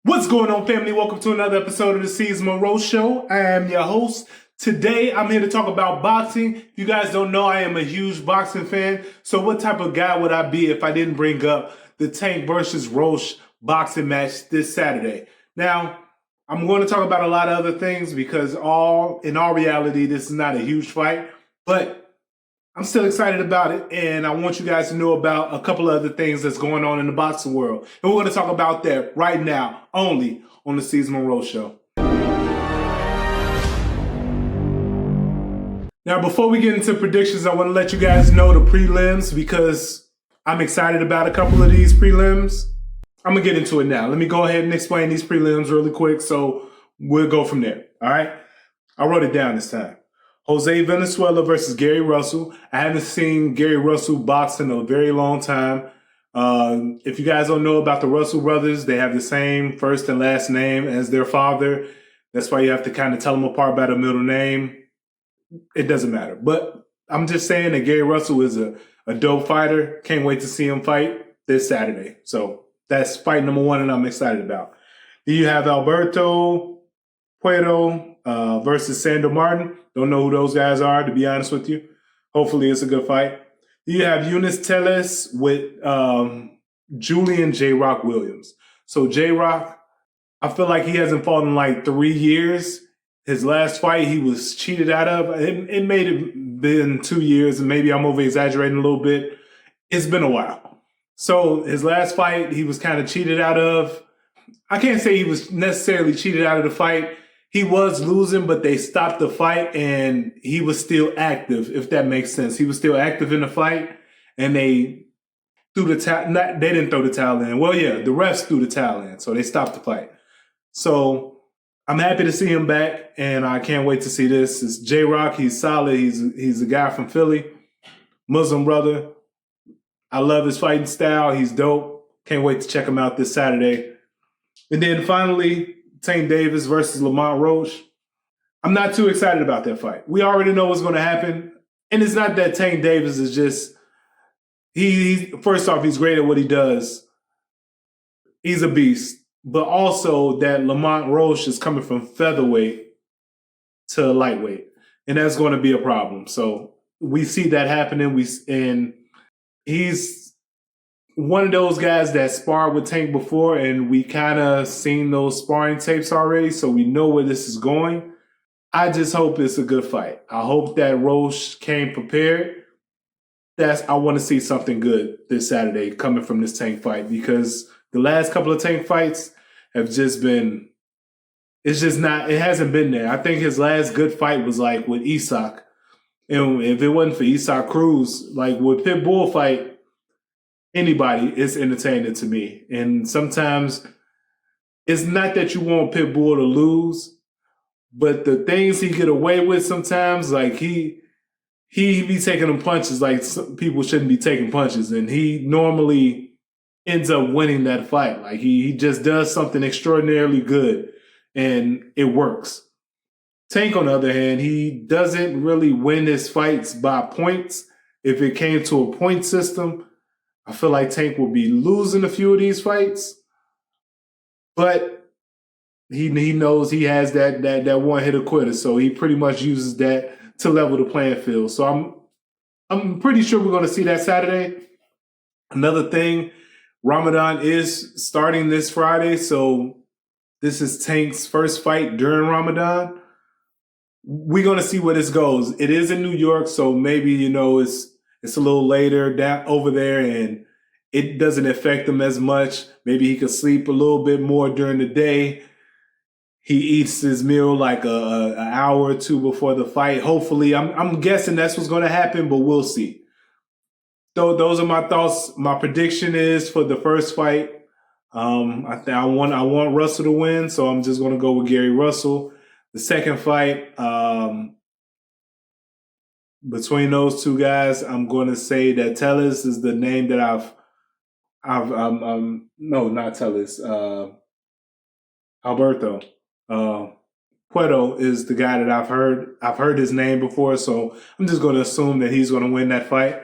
What's going on, family? Welcome to another episode of the Seez Roach Show. I am your host. Today, I'm here to talk about boxing. If you guys don't know, I am a huge boxing fan. So what type of guy would I be if I didn't bring up the Tank versus Roach boxing match this Saturday? Now, I'm going to talk about a lot of other things because in all reality, this is not a huge fight. But I'm still excited about it, and I want you guys to know about a couple of other things that's going on in the boxing world. And we're going to talk about that right now, only on the Seez Roach Show. Now, before we get into predictions, I want to let you guys know the prelims because I'm excited about a couple of these prelims. I'm going to get into it now. Let me go ahead and explain these prelims really quick so we'll go from there, all right? I wrote it down this time. Jose Venezuela versus Gary Russell. I haven't seen Gary Russell box in a very long time. If you guys don't know about the Russell brothers, they have the same first and last name as their father. That's why you have to kind of tell them apart by the middle name. It doesn't matter. But I'm just saying that Gary Russell is a dope fighter. Can't wait to see him fight this Saturday. So that's fight number one, and I'm excited about. Then you have Alberto Puerto versus Sandor Martin. Don't know who those guys are, to be honest with you. Hopefully it's a good fight. You have Eunice Tellez with Julian J-Rock Williams. So J-Rock, I feel like he hasn't fought in like 3 years. His last fight he was cheated out of. It may have been 2 years, and maybe I'm over-exaggerating a little bit. It's been a while. So his last fight he was kind of cheated out of. I can't say he was necessarily cheated out of the fight. He was losing, but they stopped the fight, and he was still active, if that makes sense. He was still active in the fight, and they threw the towel. They didn't throw the towel in. Well, yeah, the refs threw the towel in, so they stopped the fight. So I'm happy to see him back, and I can't wait to see this. It's J-Rock. He's solid. He's a guy from Philly, Muslim brother. I love his fighting style. He's dope. Can't wait to check him out this Saturday. And then finally, Tank Davis versus Lamont Roach. I'm not too excited about that fight. We already know what's going to happen. And it's not that Tank Davis is just, first off, he's great at what he does. He's a beast. But also that Lamont Roach is coming from featherweight to lightweight. And that's going to be a problem. So we see that happening. And he's one of those guys that sparred with Tank before, and we kind of seen those sparring tapes already, so we know where this is going. I just hope it's a good fight. I hope that Roach came prepared. I want to see something good this Saturday coming from this Tank fight, because the last couple of Tank fights have just been, it hasn't been there. I think his last good fight was like with Isak. And if it wasn't for Isak Cruz, like with Pitbull fight, anybody is entertaining to me. And sometimes it's not that you want Pitbull to lose, but the things he get away with sometimes, like he be taking them punches like some people shouldn't be taking punches. And he normally ends up winning that fight. Like he just does something extraordinarily good and it works. Tank, on the other hand, he doesn't really win his fights by points. If it came to a point system, I feel like Tank will be losing a few of these fights, but he knows he has that one-hitter quitter, so he pretty much uses that to level the playing field. So I'm pretty sure we're going to see that Saturday. Another thing, Ramadan is starting this Friday, so this is Tank's first fight during Ramadan. We're going to see where this goes. It is in New York, so maybe, it's a little later down over there and it doesn't affect him as much. Maybe he could sleep a little bit more during the day. He eats his meal like an hour or two before the fight. Hopefully, I'm guessing that's what's going to happen, but we'll see. So those are my thoughts. My prediction is for the first fight, I want Russell to win, so I'm just going to go with Gary Russell. The second fight, between those two guys, I'm going to say that Tellez is the name that no, not Tellez. Alberto. Puerto is the guy that I've heard his name before, so I'm just going to assume that he's going to win that fight.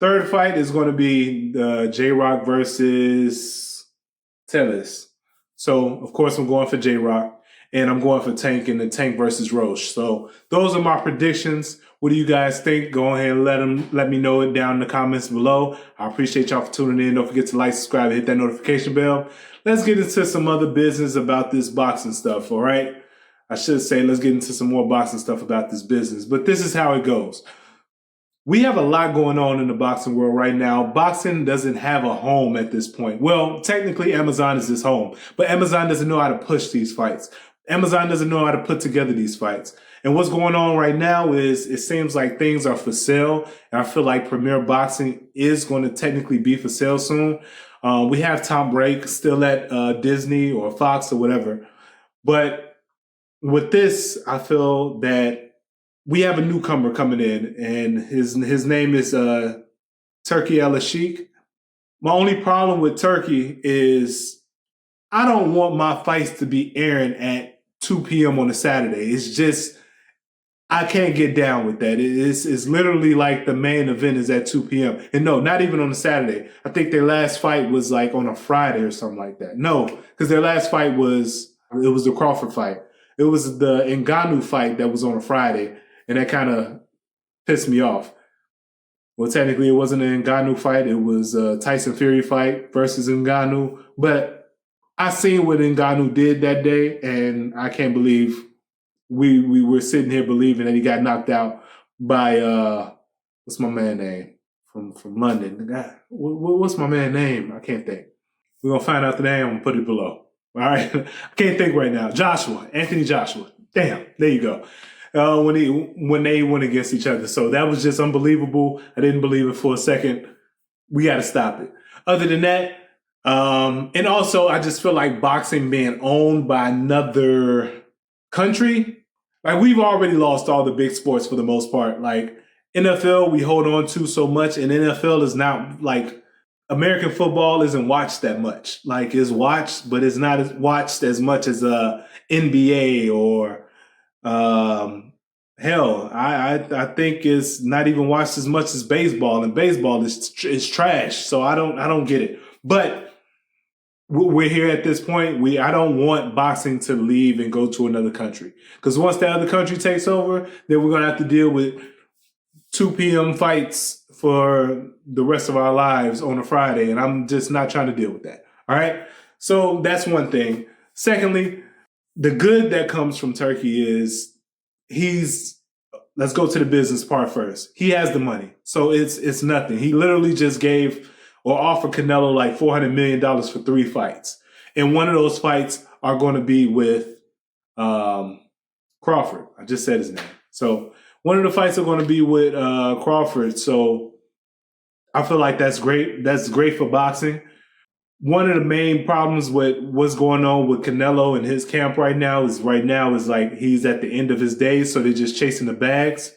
Third fight is going to be J-Rock versus Tellez. So, of course, I'm going for J-Rock. And I'm going for Tank in the Tank versus Roach. So those are my predictions. What do you guys think? Go ahead and let me know it down in the comments below. I appreciate y'all for tuning in. Don't forget to like, subscribe, and hit that notification bell. Let's get into some other business about this boxing stuff, all right? I should say let's get into some more boxing stuff about this business. But this is how it goes. We have a lot going on in the boxing world right now. Boxing doesn't have a home at this point. Well, technically Amazon is its home, but Amazon doesn't know how to push these fights. Amazon doesn't know how to put together these fights. And what's going on right now is it seems like things are for sale. And I feel like Premier Boxing is going to technically be for sale soon. We have Tom Brady still at Disney or Fox or whatever. But with this, I feel that we have a newcomer coming in, and his name is Turki Al-Sheikh. My only problem with Turki is I don't want my fights to be airing at 2 p.m. on a Saturday. It's just, I can't get down with that. It's literally like the main event is at 2 p.m. And no, not even on a Saturday. I think their last fight was like on a Friday or something like that. No, because their last fight was the Crawford fight. It was the Ngannou fight that was on a Friday, and that kind of pissed me off. Well, technically, it wasn't an Ngannou fight. It was a Tyson Fury fight versus Ngannou. But I seen what Ngannou did that day, and I can't believe we were sitting here believing that he got knocked out by what's my man name from London? What's my man name? I can't think. We're gonna find out the name. I'm gonna put it below. All right, I can't think right now. Anthony Joshua. Damn, there you go. When they went against each other, so that was just unbelievable. I didn't believe it for a second. We got to stop it. Other than that. And also, I just feel like boxing being owned by another country, like we've already lost all the big sports for the most part. Like NFL, we hold on to so much, and NFL is not like American football isn't watched that much. Like it's watched, but it's not watched as much as NBA or hell, I think it's not even watched as much as baseball, and baseball is trash. So I don't get it, but. We're here at this point. I don't want boxing to leave and go to another country. Because once that other country takes over, then we're going to have to deal with 2 p.m. fights for the rest of our lives on a Friday. And I'm just not trying to deal with that. All right. So that's one thing. Secondly, the good that comes from Turki is let's go to the business part first. He has the money. So it's nothing. He literally just gave or offer Canelo like $400 million for 3 fights. And one of those fights are going to be with Crawford. I just said his name. So one of the fights are going to be with Crawford. So I feel like that's great. That's great for boxing. One of the main problems with what's going on with Canelo and his camp right now is like he's at the end of his days. So they're just chasing the bags,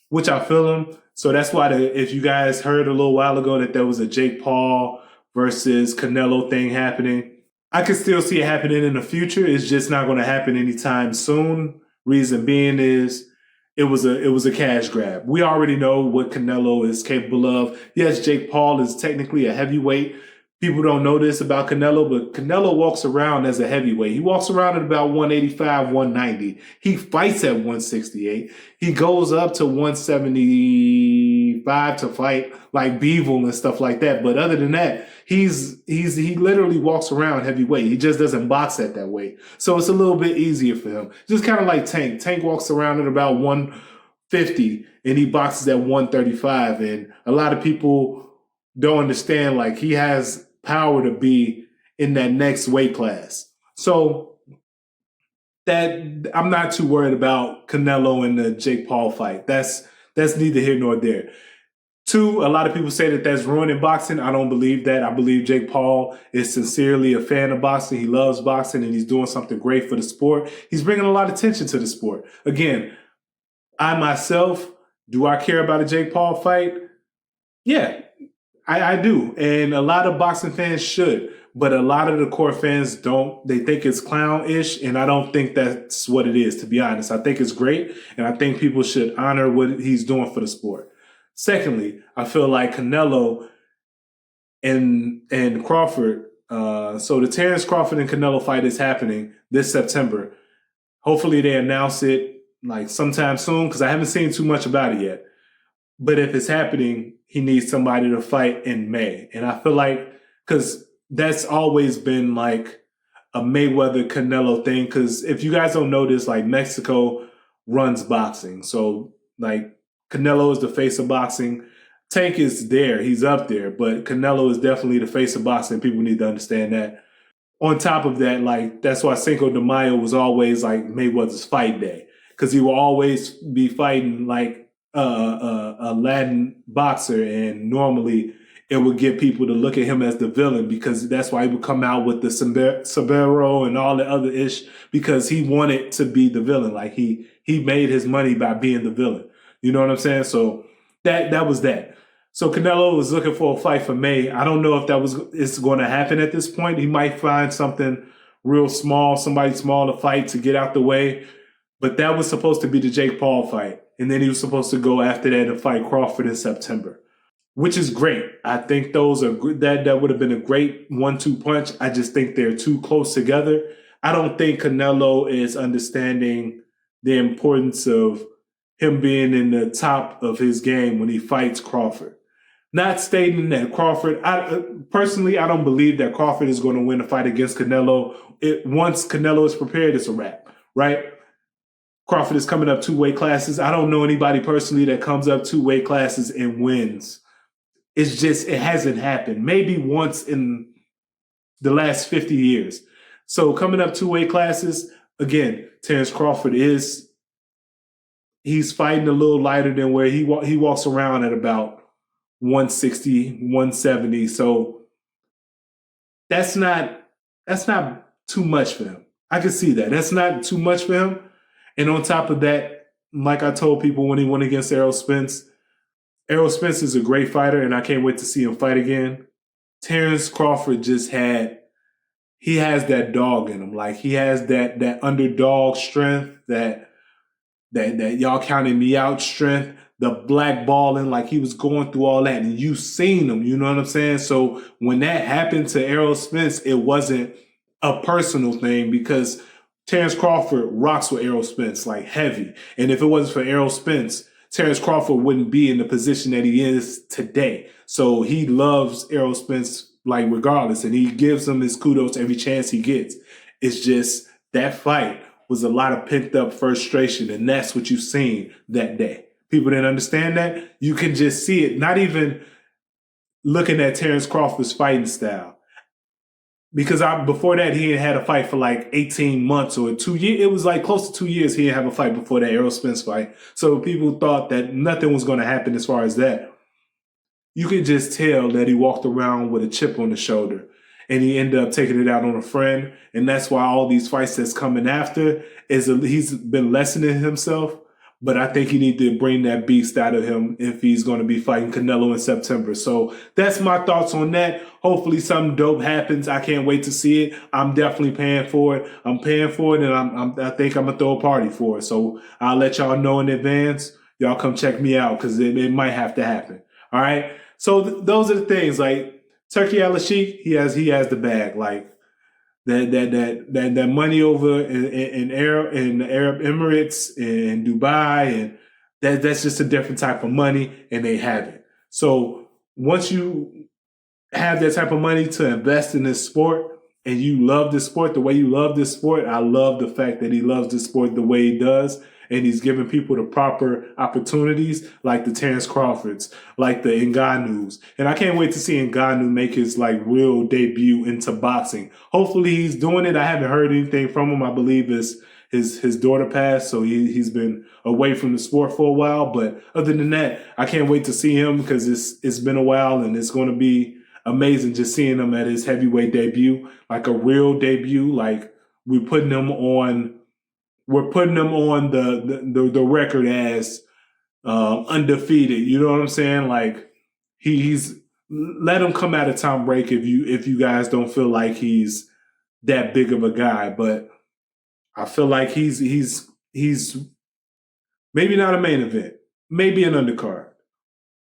which I feel him. So that's why if you guys heard a little while ago that there was a Jake Paul versus Canelo thing happening, I could still see it happening in the future. It's just not going to happen anytime soon. Reason being is it was a cash grab. We already know what Canelo is capable of. Yes, Jake Paul is technically a heavyweight. People don't know this about Canelo, but Canelo walks around as a heavyweight. He walks around at about 185, 190. He fights at 168. He goes up to 175 to fight like Beevil and stuff like that. But other than that, he literally walks around heavyweight. He just doesn't box at that weight. So it's a little bit easier for him. Just kind of like Tank. Tank walks around at about 150 and he boxes at 135. And a lot of people don't understand, like he has power to be in that next weight class. So that I'm not too worried about Canelo and the Jake Paul fight. That's neither here nor there. 2, a lot of people say that that's ruining boxing. I don't believe that. I believe Jake Paul is sincerely a fan of boxing. He loves boxing and he's doing something great for the sport. He's bringing a lot of attention to the sport. Again, I myself, do I care about a Jake Paul fight? Yeah. I do, and a lot of boxing fans should, but a lot of the core fans don't. They think it's clown-ish, and I don't think that's what it is, to be honest. I think it's great, and I think people should honor what he's doing for the sport. Secondly, I feel like Canelo and Crawford, So the Terrence Crawford and Canelo fight is happening this September. Hopefully they announce it like sometime soon because I haven't seen too much about it yet. But if it's happening, he needs somebody to fight in May. And I feel like, because that's always been like a Mayweather Canelo thing. Because if you guys don't know this, like Mexico runs boxing. So like Canelo is the face of boxing. Tank is there. He's up there. But Canelo is definitely the face of boxing. People need to understand that. On top of that, like that's why Cinco de Mayo was always like Mayweather's fight day. Because he will always be fighting like a Latin boxer, and normally it would get people to look at him as the villain because that's why he would come out with the sombrero and all the other ish because he wanted to be the villain. Like he made his money by being the villain. You know what I'm saying? So that was that. So Canelo was looking for a fight for May. I don't know if it's going to happen at this point. He might find something real small, somebody small to fight to get out the way. But that was supposed to be the Jake Paul fight. And then he was supposed to go after that and fight Crawford in September, which is great. I think those are good. That would have been a great 1-2 punch. I just think they're too close together. I don't think Canelo is understanding the importance of him being in the top of his game when he fights Crawford. Not stating that Crawford, personally, I don't believe that Crawford is going to win a fight against Canelo. Once Canelo is prepared, it's a wrap, right? Crawford is coming up 2 weight classes. I don't know anybody personally that comes up 2 weight classes and wins. It's just, it hasn't happened. Maybe once in the last 50 years. So coming up 2 weight classes, again, Terrence Crawford he's fighting a little lighter than where he walks around at about 160, 170. So that's not too much for him. I can see that. That's not too much for him. And on top of that, like I told people when he went against Errol Spence is a great fighter, and I can't wait to see him fight again. Terrence Crawford he has that dog in him. Like he has that underdog strength, that y'all counted me out strength, the blackballing, like he was going through all that, and you seen him, you know what I'm saying? So when that happened to Errol Spence, it wasn't a personal thing because Terrence Crawford rocks with Errol Spence like heavy. And if it wasn't for Errol Spence, Terrence Crawford wouldn't be in the position that he is today. So he loves Errol Spence like regardless, and he gives him his kudos every chance he gets. It's just that fight was a lot of pent up frustration, and that's what you seen that day. People didn't understand that. You can just see it, not even looking at Terrence Crawford's fighting style. Because before that, he had a fight for like 18 months or 2 years. It was like close to 2 years he didn't have a fight before that Errol Spence fight. So people thought that nothing was going to happen as far as that. You could just tell that he walked around with a chip on the shoulder. And he ended up taking it out on a friend. And that's why all these fights that's coming after he's been lessening himself. But I think he needs to bring that beast out of him if he's going to be fighting Canelo in September. So that's my thoughts on that. Hopefully something dope happens. I can't wait to see it. I'm definitely paying for it. I'm paying for it, and I think I'm going to throw a party for it. So I'll let y'all know in advance. Y'all come check me out because it might have to happen. All right? So those are the things. Like Turki Al-Sheikh, he has the bag. Like that money over in the Arab Emirates and Dubai, and that's just a different type of money, and they have it. So once you have that type of money to invest in this sport, and you love this sport the way you love this sport, I love the fact that he loves this sport the way he does, and he's giving people the proper opportunities, like the Terrence Crawfords, like the Ngannous. And I can't wait to see Ngannou make his like real debut into boxing. Hopefully he's doing it. I haven't heard anything from him. I believe his daughter passed, so he's been away from the sport for a while. But other than that, I can't wait to see him because it's been a while, and it's going to be amazing just seeing him at his heavyweight debut, like a real debut. Like we're putting him on the record as undefeated. You know what I'm saying? Like he's let him come out of Tom break if you guys don't feel like he's that big of a guy, but I feel like he's maybe not a main event, maybe an undercard.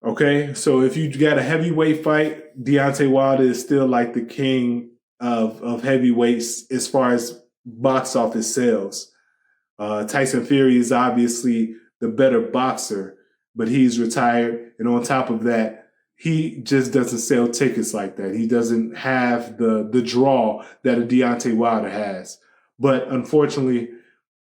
Okay, so if you got a heavyweight fight, Deontay Wilder is still like the king of heavyweights as far as box office sales. Tyson Fury is obviously the better boxer, but he's retired. And on top of that, he just doesn't sell tickets like that. He doesn't have the draw that a Deontay Wilder has. But unfortunately,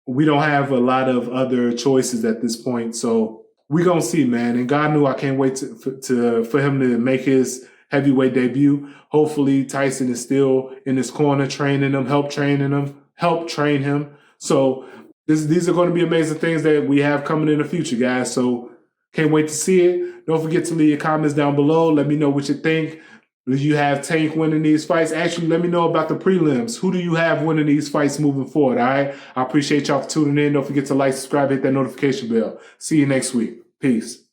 we don't have a lot of other choices at this point. So we're going to see, man. And God knew I can't wait for him to make his heavyweight debut. Hopefully Tyson is still in his corner training him, help train him. So these are going to be amazing things that we have coming in the future, guys. So can't wait to see it. Don't forget to leave your comments down below. Let me know what you think. Do you have Tank winning these fights? Actually, let me know about the prelims. Who do you have winning these fights moving forward? All right. I appreciate y'all for tuning in. Don't forget to like, subscribe, hit that notification bell. See you next week. Peace.